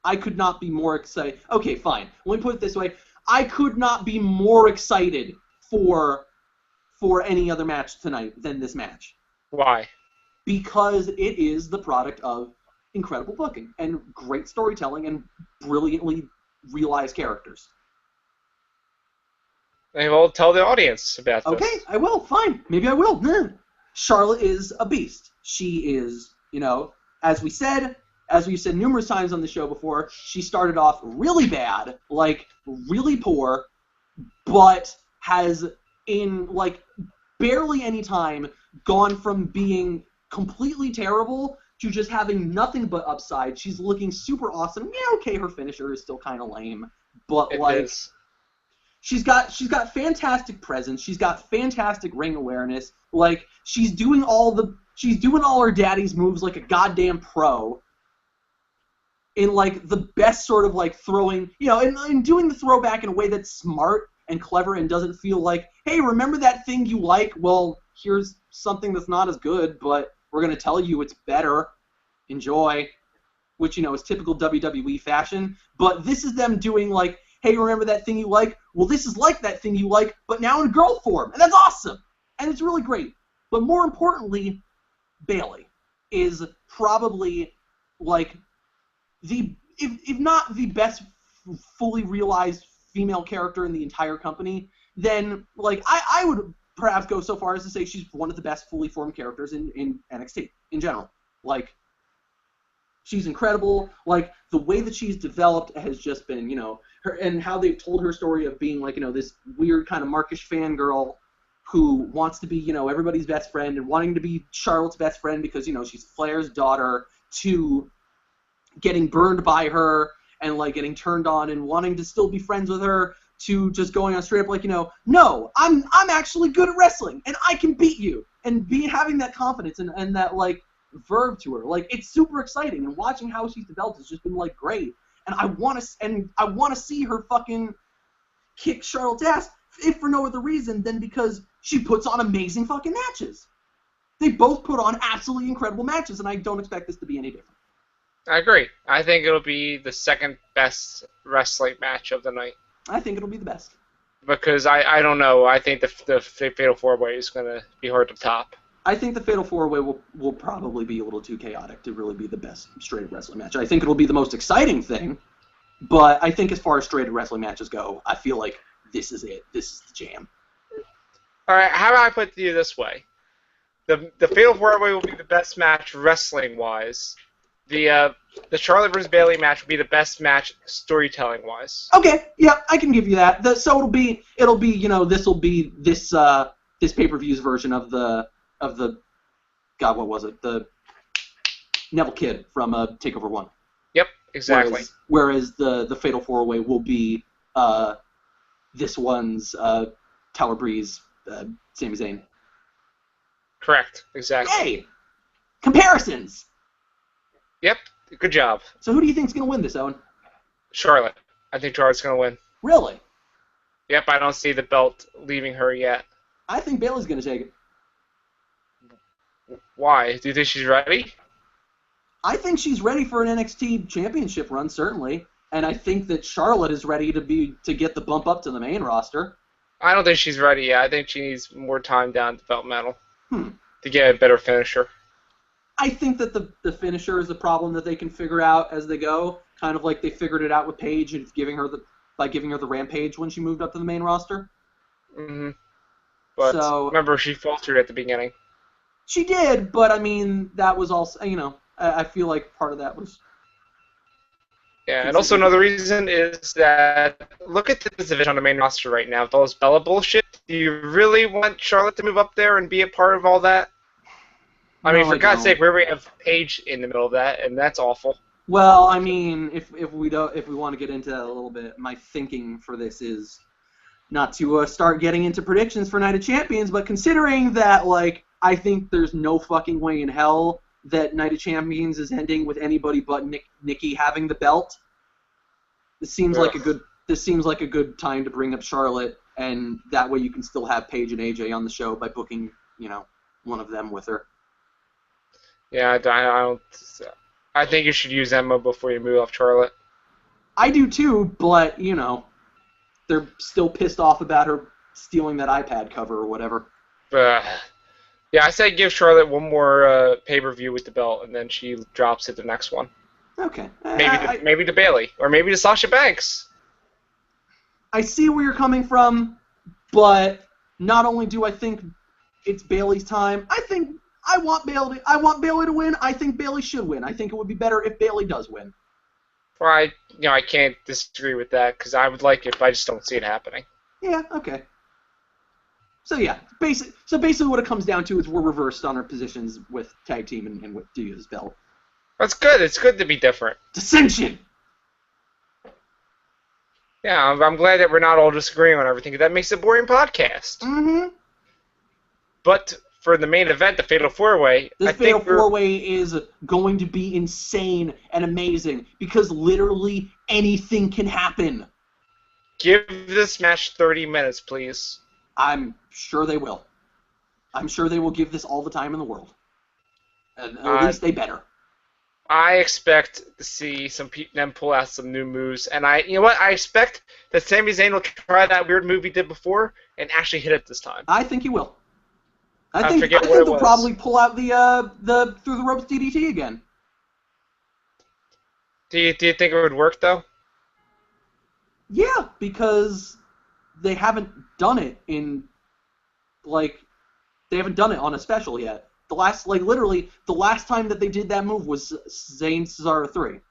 I could not be more excited. Okay, fine. Let me put it this way. I could not be more excited for any other match tonight than this match.
Why?
Because it is the product of incredible booking and great storytelling and brilliantly realized characters.
I will tell the audience about this.
Okay, I will. Fine. Maybe I will. Charlotte is a beast. She is, as we've said numerous times on the show before, she started off really bad, like really poor, but has in like barely any time gone from being completely terrible to just having nothing but upside. She's looking super awesome. Yeah, okay, her finisher is still kind of lame, but she's got fantastic presence. She's got fantastic ring awareness. Like she's doing all her daddy's moves like a goddamn pro. in like the best sort of like throwing, and doing the throwback in a way that's smart and clever and doesn't feel like, hey, remember that thing you like? Well, here's something that's not as good, but we're going to tell you it's better. Enjoy. Which, is typical WWE fashion. But this is them doing like, hey, remember that thing you like? Well, this is like that thing you like, but now in girl form. And that's awesome. And it's really great. But more importantly, Bayley is probably like if not the best fully realized female character in the entire company, then like I would perhaps go so far as to say she's one of the best fully formed characters in NXT in general. Like, she's incredible. Like, the way that she's developed has just been, her, and how they've told her story of being like, this weird kind of Markish fangirl who wants to be, everybody's best friend and wanting to be Charlotte's best friend because, she's Flair's daughter, to getting burned by her and like getting turned on and wanting to still be friends with her, to just going on straight up like, no, I'm actually good at wrestling and I can beat you, and having that confidence and that like verve to her. Like, it's super exciting, and watching how she's developed has just been like great. And I want to see her fucking kick Charlotte's ass, if for no other reason than because she puts on amazing fucking matches. They both put on absolutely incredible matches, and I don't expect this to be any different.
I agree. I think it'll be the second best wrestling match of the night.
I think it'll be the best.
Because I don't know. I think the Fatal 4-Way is going to be hard to top.
I think the Fatal 4-Way will probably be a little too chaotic to really be the best straight wrestling match. I think it'll be the most exciting thing, but I think as far as straight wrestling matches go, I feel like this is it. This is the jam.
All right, how about I put it to you this way? The Fatal 4-Way will be the best match wrestling-wise. The Charlotte vs. Bayley match will be the best match storytelling-wise.
Okay, yeah, I can give you that. So it'll be this will be this pay-per-view's version of the God, what was it? The Neville Kid from Takeover 1.
Yep, exactly.
Whereas the Fatal 4-Way will be this one's Tyler Breeze, Sami Zayn.
Correct, exactly.
Yay! Comparisons!
Yep, good job.
So who do you think's going to win this, Owen?
Charlotte. I think Charlotte's going to win.
Really?
Yep, I don't see the belt leaving her yet.
I think Bayley's going to take it.
Why? Do you think she's ready?
I think she's ready for an NXT championship run, certainly. And I think that Charlotte is ready to get the bump up to the main roster.
I don't think she's ready yet. I think she needs more time down developmental to get a better finisher.
I think that the finisher is a problem that they can figure out as they go, kind of like they figured it out with Paige and giving her the Rampage when she moved up to the main roster.
Mm-hmm. But remember, she faltered at the beginning.
She did, but I mean, that was also, I feel like part of that was...
Yeah, and also another reason is that, look at the division on the main roster right now. With all this Bella bullshit, do you really want Charlotte to move up there and be a part of all that? I mean, for God's sake, we already have Paige in the middle of that, and that's awful.
Well, I mean, if we want to get into that a little bit, my thinking for this is not to start getting into predictions for Night of Champions, but considering that, like, I think there's no fucking way in hell that Night of Champions is ending with anybody but Nikki having the belt. This seems like a good time to bring up Charlotte, and that way you can still have Paige and AJ on the show by booking, one of them with her.
Yeah, I think you should use Emma before you move off Charlotte.
I do too, but they're still pissed off about her stealing that iPad cover or whatever.
Yeah, I say give Charlotte one more pay-per-view with the belt, and then she drops it the next one.
Okay.
Maybe to Bayley, or maybe to Sasha Banks.
I see where you're coming from, but not only do I think it's Bayley's time, I want Bayley to win. I think Bayley should win. I think it would be better if Bayley does win.
Well, I can't disagree with that, because I would like it, but I just don't see it happening.
Yeah, okay. So yeah, basically what it comes down to is we're reversed on our positions with tag team and with Dia's belt.
That's good. It's good to be different.
Dissension!
Yeah, I'm glad that we're not all disagreeing on everything, because that makes a boring podcast.
Mm-hmm.
But for the main event, the Fatal 4-Way.
This Fatal 4-Way is going to be insane and amazing because literally anything can happen.
Give this match 30 minutes, please.
I'm sure they will. I'm sure they will give this all the time in the world. And at least they better.
I expect to see them pull out some new moves, and you know what? I expect that Sami Zayn will try that weird move he did before and actually hit it this time.
I think he will. I think they'll probably pull out the through the ropes DDT again.
Do you think it would work though?
Yeah, because they haven't done it they haven't done it on a special yet. Literally, the last time that they did that move was Zayn Cesaro 3.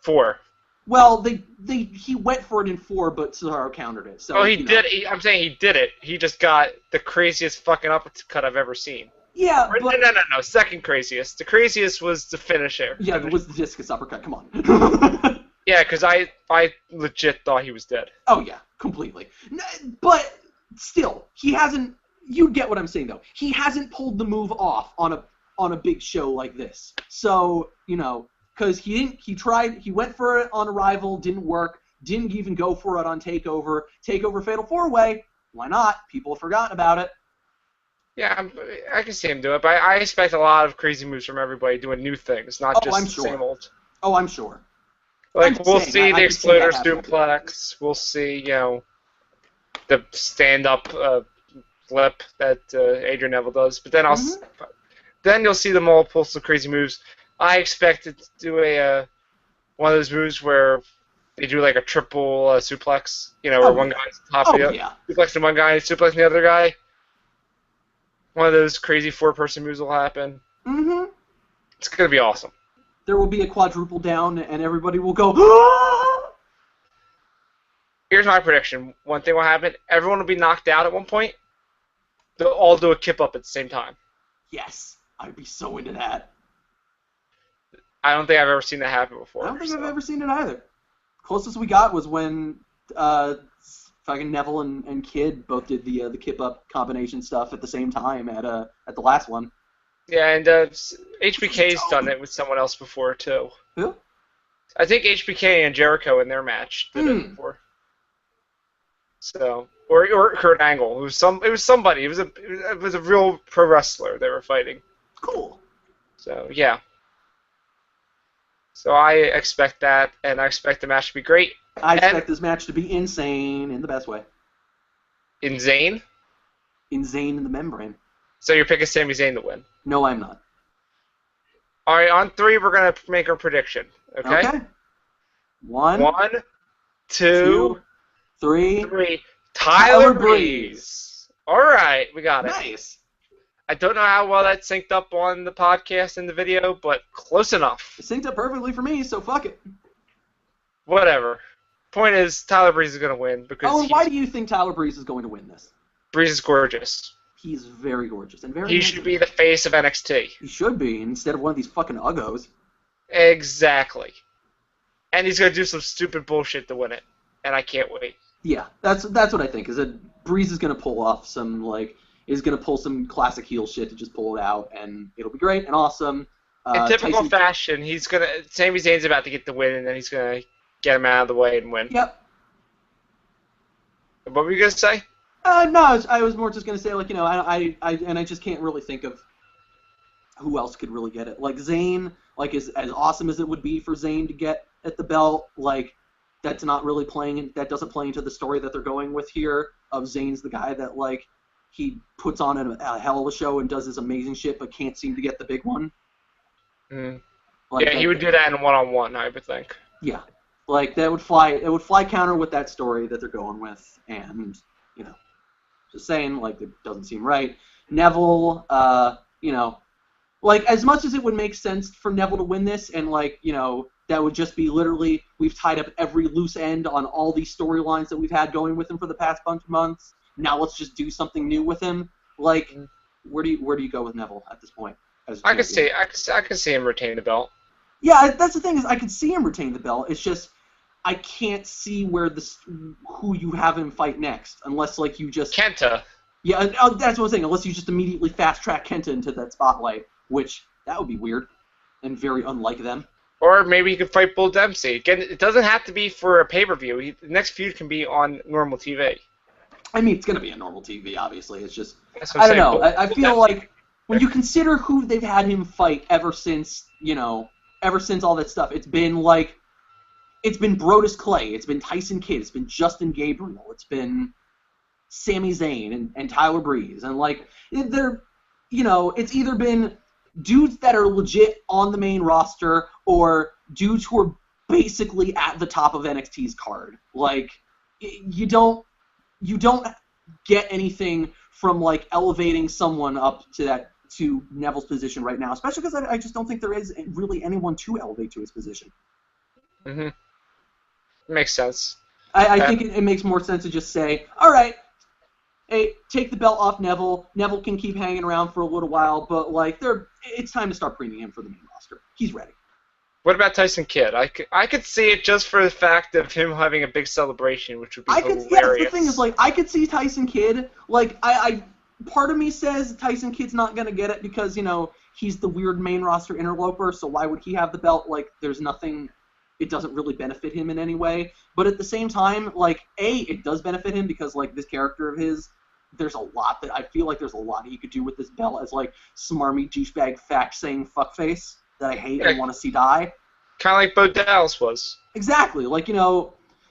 4.
Well, he went for it in 4, but Cesaro countered it. So,
he did. I'm saying he did it. He just got the craziest fucking uppercut I've ever seen.
Yeah,
but... No. Second craziest. The craziest was the finisher.
Yeah, it was the discus uppercut. Come on.
Yeah, because I legit thought he was dead.
Oh, yeah, completely. But still, he hasn't... You get what I'm saying, though. He hasn't pulled the move off on a big show like this. So, because he went for it on Arrival, didn't work, didn't even go for it on Takeover. Takeover Fatal 4-Way, why not? People have forgotten about it.
Yeah, I can see him do it, but I expect a lot of crazy moves from everybody doing new things, not just the same old.
Oh, I'm sure.
We'll see the Exploder Suplex, we'll see, the stand-up flip that Adrian Neville does, but then then you'll see them all pull some crazy moves. I expect it to do one of those moves where they do like a triple suplex, where one guy's top of the other, suplexing one guy, suplexing the other guy. One of those crazy 4-person moves will happen.
Mm-hmm.
It's gonna be awesome.
There will be a quadruple down, and everybody will go. Ah!
Here's my prediction. One thing will happen. Everyone will be knocked out at one point. They'll all do a kip up at the same time.
Yes, I'd be so into that.
I don't think I've ever seen that happen before.
I don't think I've ever seen it either. Closest we got was when fucking Neville and Kid both did the kip up combination stuff at the same time at the last one.
Yeah, and HBK's done it with someone else before too.
Who?
I think HBK and Jericho in their match did it before. So, or Kurt Angle. It was somebody. It was a real pro wrestler they were fighting.
Cool.
So yeah. So I expect that, and I expect the match to be great.
I expect this match to be insane in the best way.
Insane?
Insane in the membrane.
So you're picking Sami Zayn to win?
No, I'm not.
All right, on 3, we're gonna make our prediction. Okay.
One,
2,
3.
Tyler Breeze. All right, we got it.
Nice.
I don't know how well that synced up on the podcast and the video, but close enough.
It synced up perfectly for me, so fuck it.
Whatever. Point is, Tyler Breeze is going to win because.
Oh, and why do you think Tyler Breeze is going to win this?
Breeze is gorgeous.
He's very gorgeous and very.
He should be the face of NXT.
He should be instead of one of these fucking uggos.
Exactly. And he's going to do some stupid bullshit to win it, and I can't wait.
Yeah, that's what I think. Is that Breeze is going to pull off some some classic heel shit to just pull it out, and it'll be great and awesome.
In typical fashion, Sami Zayn's about to get the win, and then he's gonna get him out of the way and win.
Yep.
What were you gonna say?
No, I was more just gonna say I just can't really think of who else could really get it. Like Zayn, as awesome as it would be for Zayn to get at the belt, that's not really that doesn't play into the story that they're going with here. Of Zayn's the guy that he puts on a hell of a show and does this amazing shit, but can't seem to get the big one.
Mm. He would do that in one-on-one, I would think.
Yeah, that would fly. It would fly counter with that story that they're going with, and just saying, it doesn't seem right. Neville, as much as it would make sense for Neville to win this, and that would just be literally we've tied up every loose end on all these storylines that we've had going with him for the past bunch of months. Now let's just do something new with him. Where do you go with Neville at this point?
I could see him retain the belt.
Yeah, that's the thing is I could see him retain the belt. It's just I can't see who you have him fight next unless you just
Kenta.
Yeah, that's what I'm saying. Unless you just immediately fast-track Kenta into that spotlight, which that would be weird and very unlike them.
Or maybe he could fight Bull Dempsey. Again, it doesn't have to be for a pay-per-view. The next feud can be on normal TV.
I mean, it's going to be on normal TV, obviously. It's just,
I
don't know. I feel like when you consider who they've had him fight ever since all that stuff, it's been Brodus Clay, it's been Tyson Kidd, it's been Justin Gabriel, it's been Sami Zayn and Tyler Breeze. And, it's either been dudes that are legit on the main roster or dudes who are basically at the top of NXT's card. You don't get anything from elevating someone up to Neville's position right now, especially because I just don't think there is really anyone to elevate to his position.
Mm-hmm. Makes sense.
I think it makes more sense to just say, all right, hey, take the belt off Neville. Neville can keep hanging around for a little while, but it's time to start preening him for the main roster. He's ready.
What about Tyson Kidd? I could see it just for the fact of him having a big celebration, which would be hilarious.
Yeah, that's the thing is, I could see Tyson Kidd. Part of me says Tyson Kidd's not going to get it because, he's the weird main roster interloper, so why would he have the belt? There's nothing, it doesn't really benefit him in any way. But at the same time, it does benefit him because, this character of his, there's a lot that I feel like there's a lot he could do with this belt as, smarmy douchebag fact-saying fuckface that I hate and want to see die.
Kind of like Bo Dallas was.
Exactly.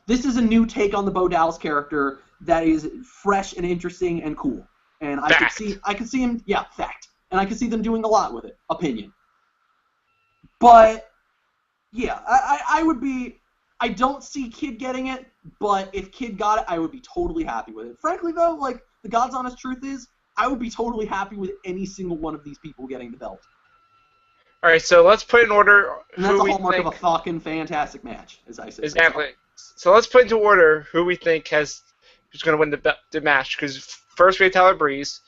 This is a new take on the Bo Dallas character that is fresh and interesting and cool. And I could see him, yeah, fact. And I could see them doing a lot with it. Opinion. But, yeah, I don't see Kidd getting it, but if Kidd got it, I would be totally happy with it. Frankly, though, the God's honest truth is, I would be totally happy with any single one of these people getting the belt.
All right, so let's put in order.
And that's a hallmark of a fucking fantastic match, as I said.
Exactly. So let's put into order who we think who's going to win the match. Because first we have Tyler Breeze.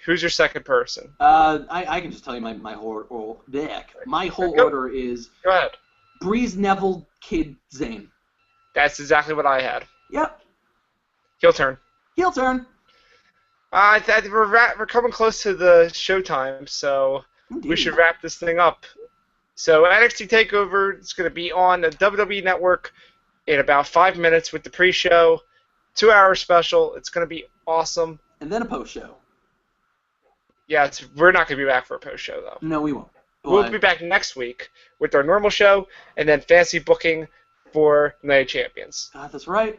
Who's your second person?
I can just tell you my whole deck. My whole order is.
Go ahead.
Breeze, Neville, Kidd, Zayn.
That's exactly what I had.
Yep.
Heel turn.
Heel turn.
We're coming close to the showtime, so.
Indeed.
We should wrap this thing up. So NXT Takeover is going to be on the WWE Network in about 5 minutes with the pre-show, 2-hour special. It's going to be awesome.
And then a post-show.
Yeah, we're not going to be back for a post-show, though.
No, we won't.
We'll be back next week with our normal show and then fancy booking for Night of Champions.
That's right.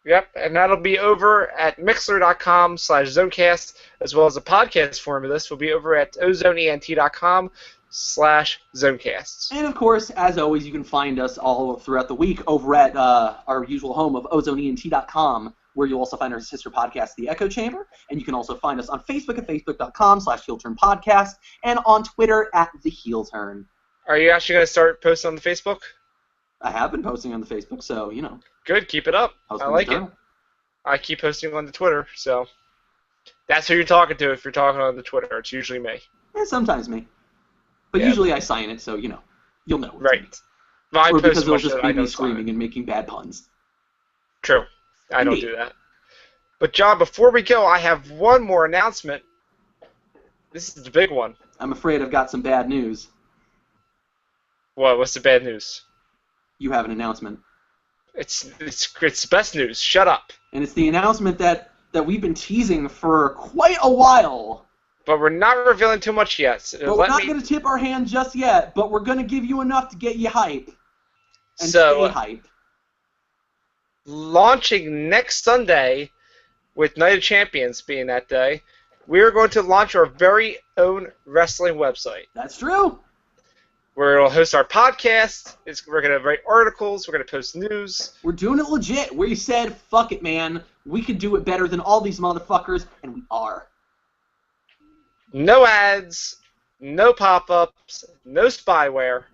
Yep, and that'll be over at mixler.com/zonecast, as well as the podcast form of this will be over at ozoneent.com/zonecasts.
And of course, as always, you can find us all throughout the week over at our usual home of ozoneent.com, where you'll also find our sister podcast, The Echo Chamber, and you can also find us on Facebook at facebook.com/HeelTurnPodcast, and on Twitter at The Heel Turn.
Are you actually going to start posting on the Facebook?
I have been posting on the Facebook, so,
Good, keep it up. I like it. I keep posting on the Twitter, so that's who you're talking to if you're talking on the Twitter. It's usually me.
Yeah, sometimes me. But usually I sign it, so, you'll know.
Right.
Well, or because it'll just be me screaming and making bad puns.
True. I don't do that. But, John, before we go, I have one more announcement. This is the big one.
I'm afraid I've got some bad news.
What? What's the bad news?
You have an announcement.
It's the best news. Shut up.
And it's the announcement that we've been teasing for quite a while.
But we're not revealing too much yet. So
but we're not going to tip our hand just yet, but we're going to give you enough to get you hype. And stay hype.
Launching next Sunday, with Night of Champions being that day, we're going to launch our very own wrestling website.
That's true.
Where we'll host our podcast. We're going to write articles. We're going to post news.
We're doing it legit. We said, fuck it, man. We can do it better than all these motherfuckers, and we are.
No ads, no pop-ups, no spyware.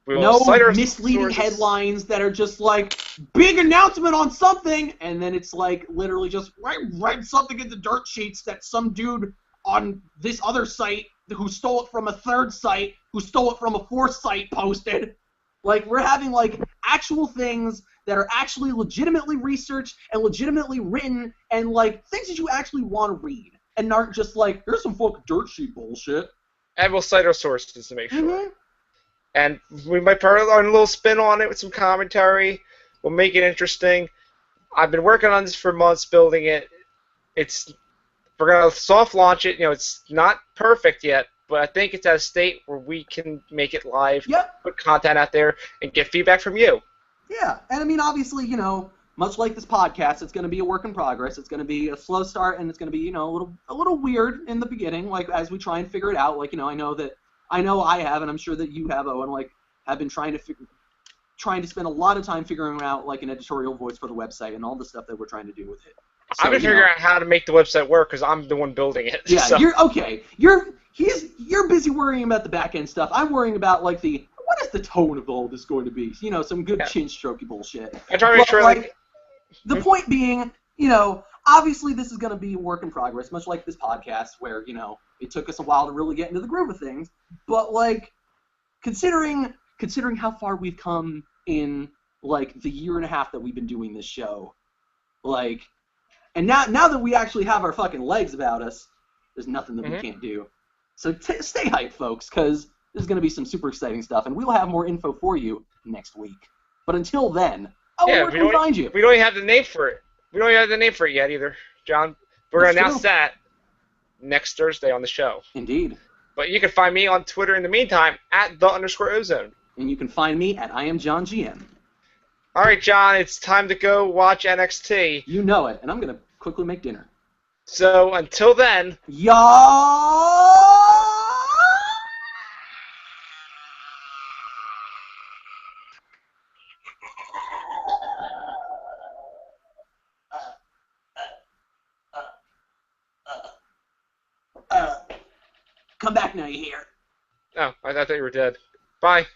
No misleading headlines that are just like, big announcement on something, and then it's like literally just, write something in the dirt sheets that some dude on this other site who stole it from a third site, who stole it from a fourth site posted. Like, we're having, like, actual things that are actually legitimately researched and legitimately written and, like, things that you actually want to read and aren't just like, here's some fucking dirt sheet bullshit.
And we'll cite our sources to make sure.
Mm-hmm.
And we might put our own little spin on it with some commentary. We'll make it interesting. I've been working on this for months, building it. We're going to soft launch it. It's not perfect yet, but I think it's at a state where we can make it live, put content out there, and get feedback from you.
Yeah, and I mean, obviously, much like this podcast, it's going to be a work in progress. It's going to be a slow start, and it's going to be, a little weird in the beginning, like, as we try and figure it out. Like, I know I have, and I'm sure that you have, Owen, like, have been trying to spend a lot of time figuring out, like, an editorial voice for the website and all the stuff that we're trying to do with it. So,
I've been figuring out how to make the website work because I'm the one building it.
Yeah,
so.
You're busy worrying about the back end stuff. I'm worrying about, like, what is the tone of all this going to be? Some good chin strokey bullshit.
I try to make sure, like,
the point being, obviously this is going to be a work in progress, much like this podcast, where, it took us a while to really get into the groove of things. But, like, considering how far we've come in, like, the year and a half that we've been doing this show, like, and now that we actually have our fucking legs about us, there's nothing that we can't do. So stay hyped, folks, because there's going to be some super exciting stuff, and we'll have more info for you next week. But until then, where can we find you?
We don't even have the name for it. We don't even have the name for it yet either, John. We're going to announce that next Thursday on the show.
Indeed.
But you can find me on Twitter in the meantime, at @the_ozone.
And you can find me at IamJohnGM.
All right, John, it's time to go watch NXT.
You know it, and I'm going to quickly make dinner.
So, until then...
Y'all! Come back now, you hear?
Oh, I thought you were dead. Bye.